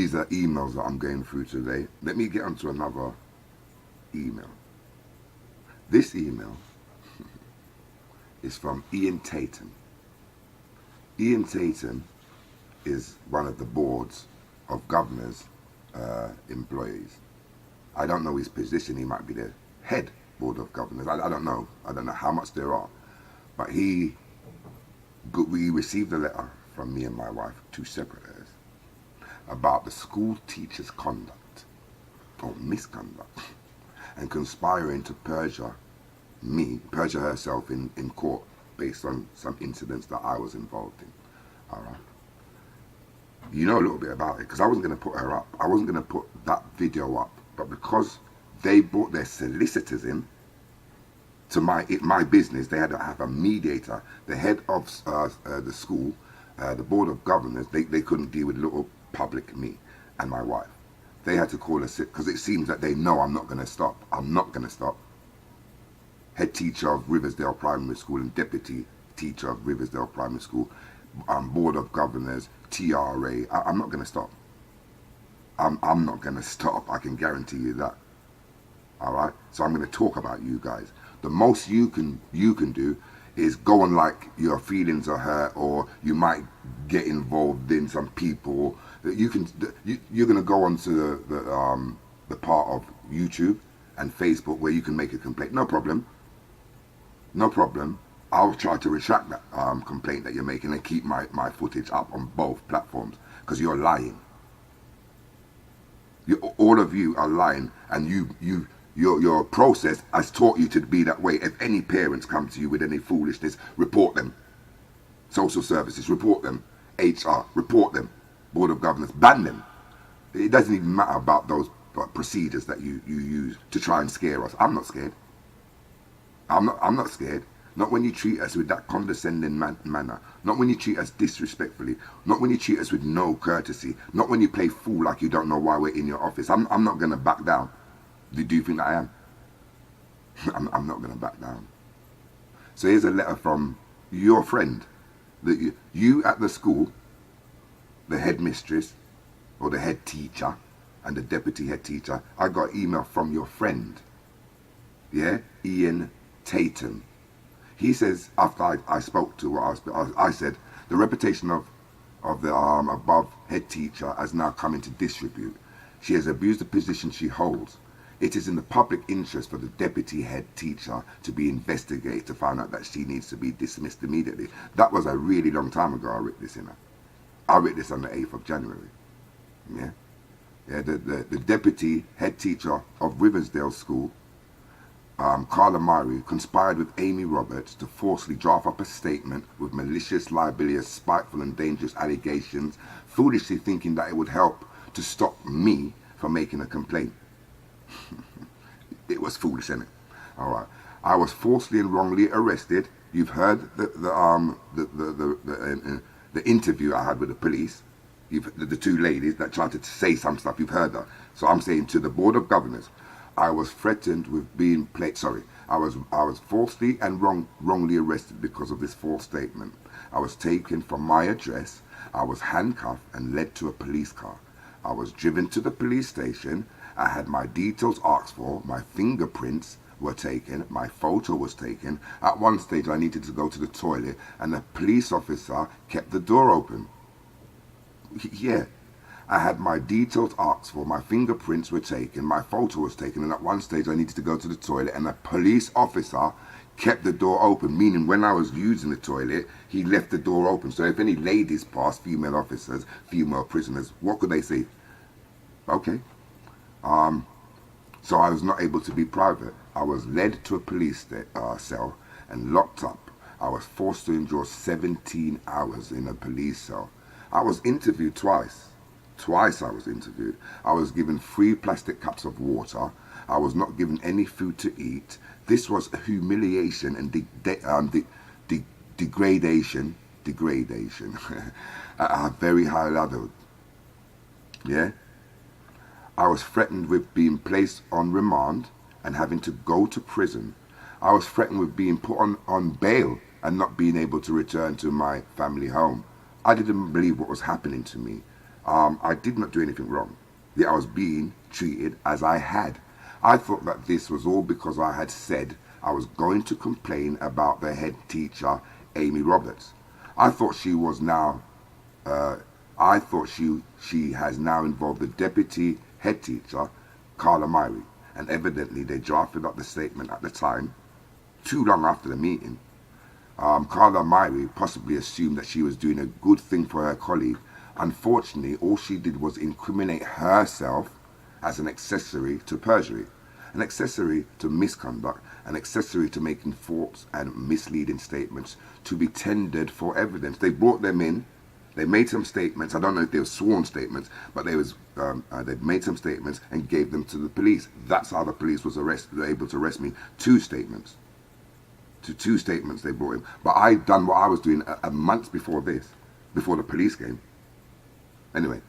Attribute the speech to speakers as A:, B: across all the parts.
A: these are emails that I'm going through today. Let me get onto another email. This email is from Ian Tatum. Ian Tatum is one of the boards of governors employees. I don't know his position. He might be the head board of governors. I don't know. I don't know how much there are. But we received a letter from me and my wife, two separate letters, about the school teacher's conduct or misconduct and conspiring to perjure herself in court based on some incidents that I was involved in. All right. You know a little bit about it, because I wasn't going to put her up. I wasn't going to put that video up. But because they brought their solicitors in to my business, they had to have a mediator. The head of the school, the board of governors, they couldn't deal with little public me and my wife. They had to call us, because it seems that they know I'm not going to stop. I'm not going to stop. Head teacher of Riversdale Primary School and deputy teacher of Riversdale Primary School, board of governors, TRA. I'm not going to stop. I'm not going to stop. I can guarantee you that. All right. So I'm going to talk about you guys. The most you can do is go on like your feelings are hurt, or you might get involved in some people. You're going to go onto the part of YouTube and Facebook where you can make a complaint. No problem. No problem. I'll try to retract that complaint that you're making and keep my footage up on both platforms, because you're lying. All of you are lying, and your process has taught you to be that way. If any parents come to you with any foolishness, report them. Social services, report them. HR, report them. Board of Governors, ban them. It doesn't even matter about those procedures that you use to try and scare us. I'm not scared. I'm not scared. Not when you treat us with that condescending manner. Not when you treat us disrespectfully. Not when you treat us with no courtesy. Not when you play fool like you don't know why we're in your office. I'm not going to back down. Do you think that I am? I'm not going to back down. So here's a letter from your friend. That you at the school, the headmistress or the head teacher and the deputy head teacher, I got an email from your friend. Yeah? Ian Tatum. He says, after I spoke to what I said, the reputation of the above head teacher has now come into disrepute. She has abused the position she holds. It is in the public interest for the deputy head teacher to be investigated to find out that she needs to be dismissed immediately. That was a really long time ago I wrote this in her. I wrote this on the 8th of January. Yeah? Yeah, the deputy head teacher of Riversdale School, Carla Murray, conspired with Amy Roberts to forcibly draft up a statement with malicious, libelous, spiteful and dangerous allegations, foolishly thinking that it would help to stop me from making a complaint. It was foolish, isn't it? All right. I was falsely and wrongly arrested. You've heard the interview I had with the police. The two ladies that tried to say some stuff. You've heard that. So I'm saying to the Board of Governors, I was threatened with being I was falsely and wrongly arrested because of this false statement. I was taken from my address. I was handcuffed and led to a police car. I was driven to the police station. I had my details asked for. My fingerprints were taken. My photo was taken. At one stage I needed to go to the toilet and the police officer kept the door open. Yeah. I had my details asked for, my fingerprints were taken, my photo was taken, and at one stage I needed to go to the toilet, and a police officer kept the door open, meaning when I was using the toilet, he left the door open. So if any ladies passed, female officers, female prisoners, what could they say? Okay. So I was not able to be private. I was led to a police cell and locked up. I was forced to endure 17 hours in a police cell. I was interviewed twice. Twice I was interviewed. I was given 3 plastic cups of water. I was not given any food to eat. This was a humiliation and degradation at a very high level. Yeah? I was threatened with being placed on remand and having to go to prison. I was threatened with being put on bail and not being able to return to my family home. I didn't believe what was happening to me. I did not do anything wrong. Yet I was being treated as I had. I thought that this was all because I had said I was going to complain about the head teacher, Amy Roberts. I thought she was now, I thought she has now involved the deputy head teacher, Carla Myrie, and evidently they drafted up the statement at the time, too long after the meeting. Carla Myrie possibly assumed that she was doing a good thing for her colleague. Unfortunately, all she did was incriminate herself as an accessory to perjury, an accessory to misconduct, an accessory to making false and misleading statements to be tendered for evidence. They brought them in. They made some statements. I don't know if they were sworn statements, but they made some statements and gave them to the police. That's how the police was able to arrest me. Two statements they brought him. But I done what I was doing a month before this, before the police came. Anyway,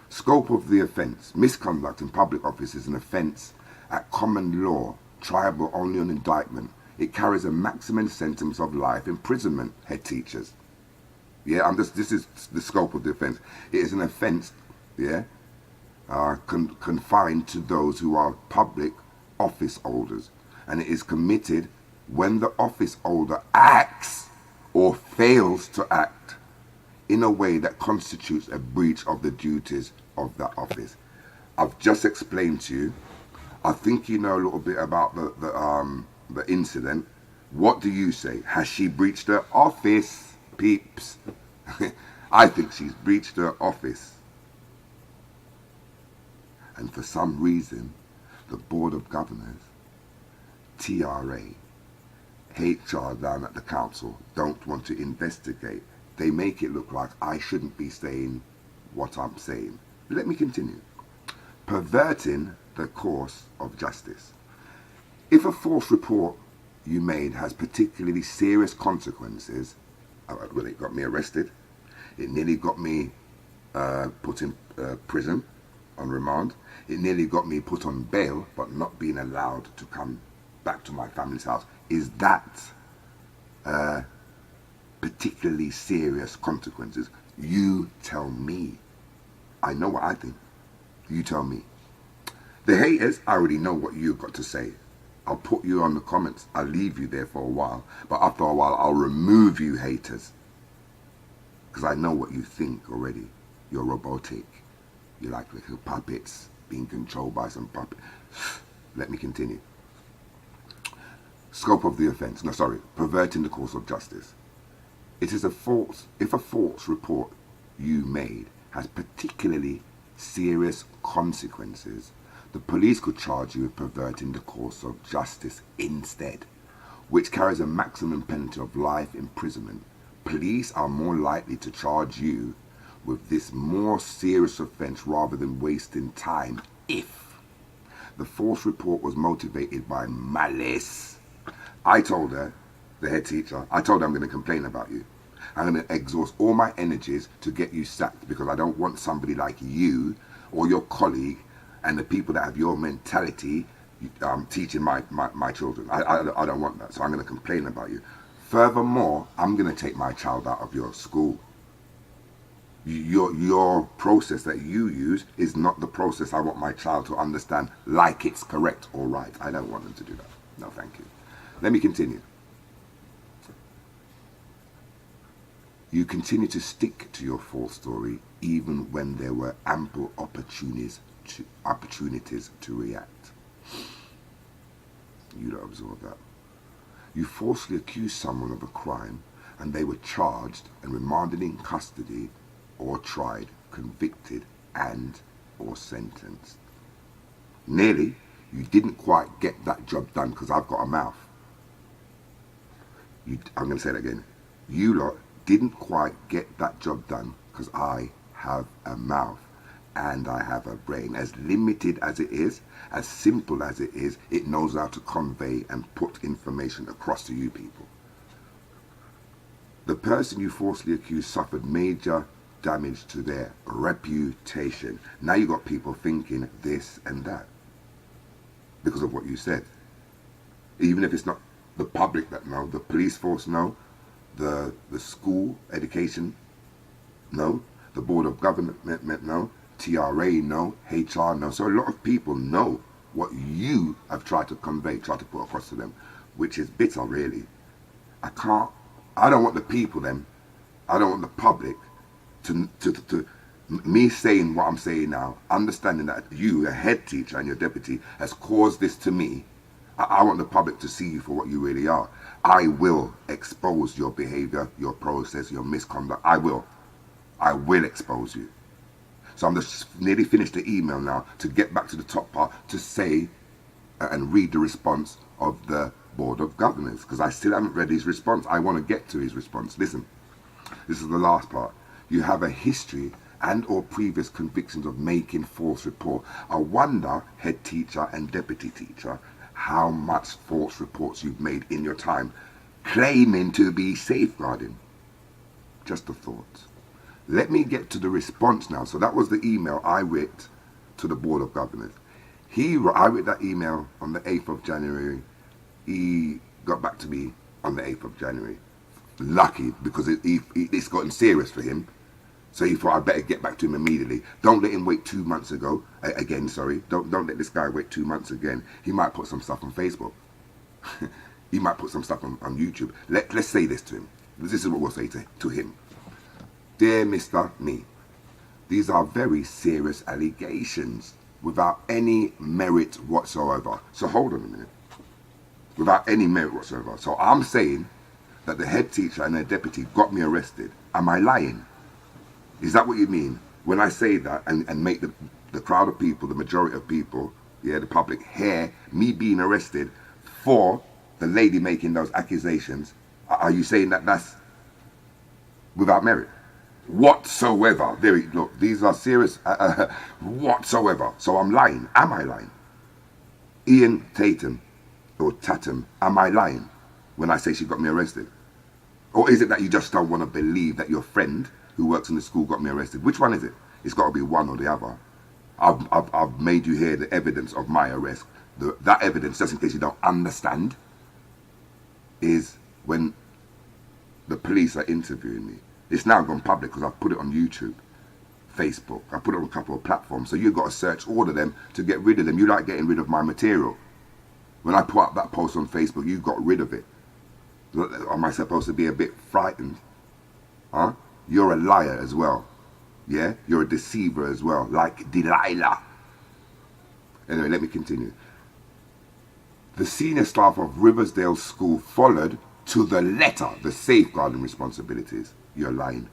A: scope of the offence. Misconduct in public office is an offence at common law, triable only on indictment. It carries a maximum sentence of life imprisonment, head teachers. Yeah, this is the scope of the offence. It is an offence, yeah, confined to those who are public office holders, and it is committed when the office holder acts or fails to act in a way that constitutes a breach of the duties of that office. I've just explained to you. I think you know a little bit about the incident. What do you say? Has she breached her office, peeps? I think she's breached her office. And for some reason, the Board of Governors, TRA, HR down at the council don't want to investigate. They make it look like I shouldn't be saying what I'm saying. Let me continue. Perverting the course of justice. If a false report you made has particularly serious consequences, well, it got me arrested. It nearly got me put in prison on remand. It nearly got me put on bail, but not being allowed to come back to my family's house. Is that particularly serious consequences? You tell me. I know what I think. You tell me. The haters, I already know what you've got to say. I'll put you on the comments. I'll leave you there for a while. But after a while, I'll remove you haters. Because I know what you think already. You're robotic. You're like little puppets being controlled by some puppet. Let me continue. Scope of the offence. No, sorry. Perverting the course of justice. It is if a false report you made has particularly serious consequences, the police could charge you with perverting the course of justice instead, which carries a maximum penalty of life imprisonment. Police are more likely to charge you with this more serious offence rather than wasting time if the false report was motivated by malice. I told her, the head teacher, I told her I'm going to complain about you. I'm going to exhaust all my energies to get you sacked because I don't want somebody like you or your colleague and the people that have your mentality teaching my children. I don't want that, so I'm going to complain about you. Furthermore, I'm going to take my child out of your school. Your process that you use is not the process I want my child to understand like it's correct or right. I don't want them to do that. No, thank you. Let me continue. You continue to stick to your false story even when there were ample opportunities to react. You don't absorb that. You falsely accuse someone of a crime and they were charged and remanded in custody or tried, convicted and or sentenced. Nearly, you didn't quite get that job done because I've got a mouth. I'm going to say that again. You lot didn't quite get that job done because I have a mouth and I have a brain. As limited as it is, as simple as it is, it knows how to convey and put information across to you people. The person you falsely accused suffered major damage to their reputation. Now you got people thinking this and that because of what you said. Even if it's not the public that know, the police force know, the school education know, The Board of Government know. TRA know. HR know. So a lot of people know what you have tried to convey, tried to put across to them, which is bitter, really. I don't want the people then, I don't want the public to me saying what I'm saying now, understanding that you, a head teacher and your deputy, has caused this to me. I want the public to see you for what you really are. I will expose your behavior, your process, your misconduct. I will expose you. So I'm just nearly finished the email now to get back to the top part to say and read the response of the Board of Governors, because I still haven't read his response. I want to get to his response. Listen, this is the last part. You have a history and or previous convictions of making false report. I wonder, head teacher and deputy teacher, how much false reports you've made in your time claiming to be safeguarding. Just a thought. Let me get to the response now. So that was the email I wrote to the Board of Governors. I wrote that email on the 8th of January. He got back to me on the 8th of January. Lucky, because it's gotten serious for him. So he thought I'd better get back to him immediately. Don't let him wait 2 months ago. Again, sorry. Don't let this guy wait 2 months again. He might put some stuff on Facebook. He might put some stuff on YouTube. Let's say this to him. This is what we'll say to him. Dear Mr. Me, these are very serious allegations without any merit whatsoever. So hold on a minute. Without any merit whatsoever. So I'm saying that the head teacher and their deputy got me arrested. Am I lying? Is that what you mean? When I say that and make the crowd of people, the majority of people, yeah, the public, hear me being arrested for the lady making those accusations, are you saying that that's without merit? Whatsoever. Look, these are serious whatsoever. So I'm lying. Am I lying? Ian Tatum or Tatum, am I lying when I say she got me arrested? Or is it that you just don't want to believe that your friend who works in the school got me arrested? Which one is it? It's got to be one or the other. I've made you hear the evidence of my arrest. That evidence, just in case you don't understand, is when the police are interviewing me. It's now gone public because I've put it on YouTube, Facebook. I put it on a couple of platforms. So you've got to search all of them to get rid of them. You like getting rid of my material. When I put up that post on Facebook, you got rid of it. Am I supposed to be a bit frightened? Huh? You're a liar as well. Yeah? You're a deceiver as well, like Delilah. Anyway, let me continue. The senior staff of Riversdale School followed to the letter the safeguarding responsibilities, you're lying,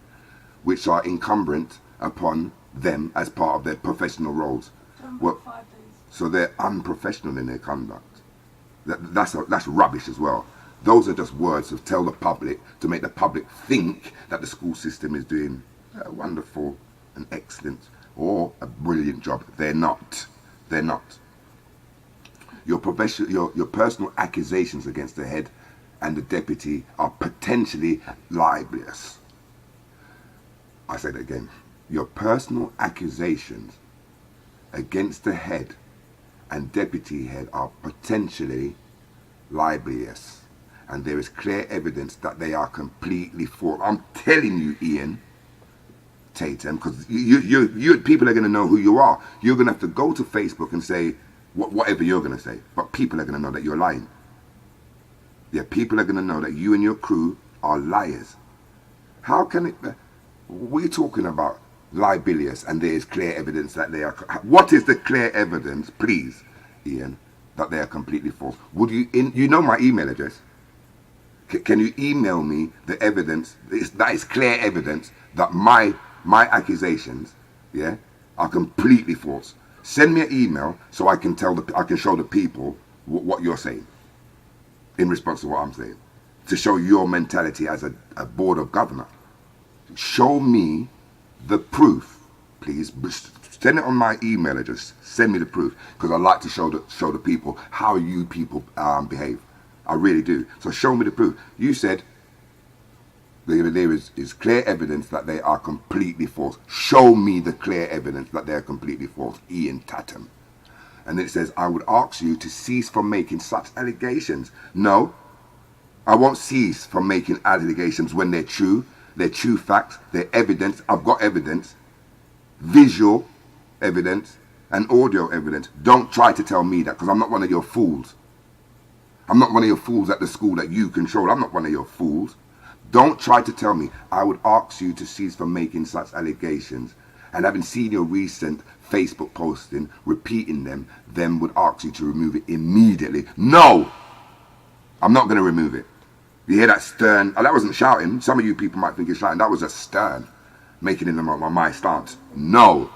A: which are incumbent upon them as part of their professional roles. Well, so they're unprofessional in their conduct. That's rubbish as well. Those are just words to tell the public, to make the public think that the school system is doing a wonderful and excellent or a brilliant job. They're not. They're not. Your personal accusations against the head and the deputy are potentially libelous. I say that again. Your personal accusations against the head and deputy head are potentially libelous, and there is clear evidence that they are completely false. I'm telling you, Ian Tatum, because you people are going to know who you are. You're going to have to go to Facebook and say whatever you're going to say, but people are going to know that you're lying. Yeah, people are going to know that you and your crew are liars. How can it be? We're talking about libelous and there is clear evidence that they are. What is the clear evidence, please, Ian, that they are completely false? Would you, you know my email address. Can you email me the evidence that is clear evidence that my accusations, yeah, are completely false? Send me an email so I can show the people what you're saying in response to what I'm saying, to show your mentality as a board of governor. Show me the proof, please. Send it on my email address. Send me the proof, because I like to show the people how you people behave. I really do. So show me the proof. You said there is clear evidence that they are completely false. Show me the clear evidence that they are completely false, Ian Tatum. And then it says, I would ask you to cease from making such allegations. No, I won't cease from making allegations when they're true. They're true facts. They're evidence. I've got evidence. Visual evidence and audio evidence. Don't try to tell me that, because I'm not one of your fools. I'm not one of your fools at the school that you control. I'm not one of your fools. Don't try to tell me. I would ask you to cease from making such allegations. And having seen your recent Facebook posting, repeating them would ask you to remove it immediately. No! I'm not going to remove it. You hear that stern? Oh, that wasn't shouting. Some of you people might think it's shouting. That was a stern, making it my stance. No!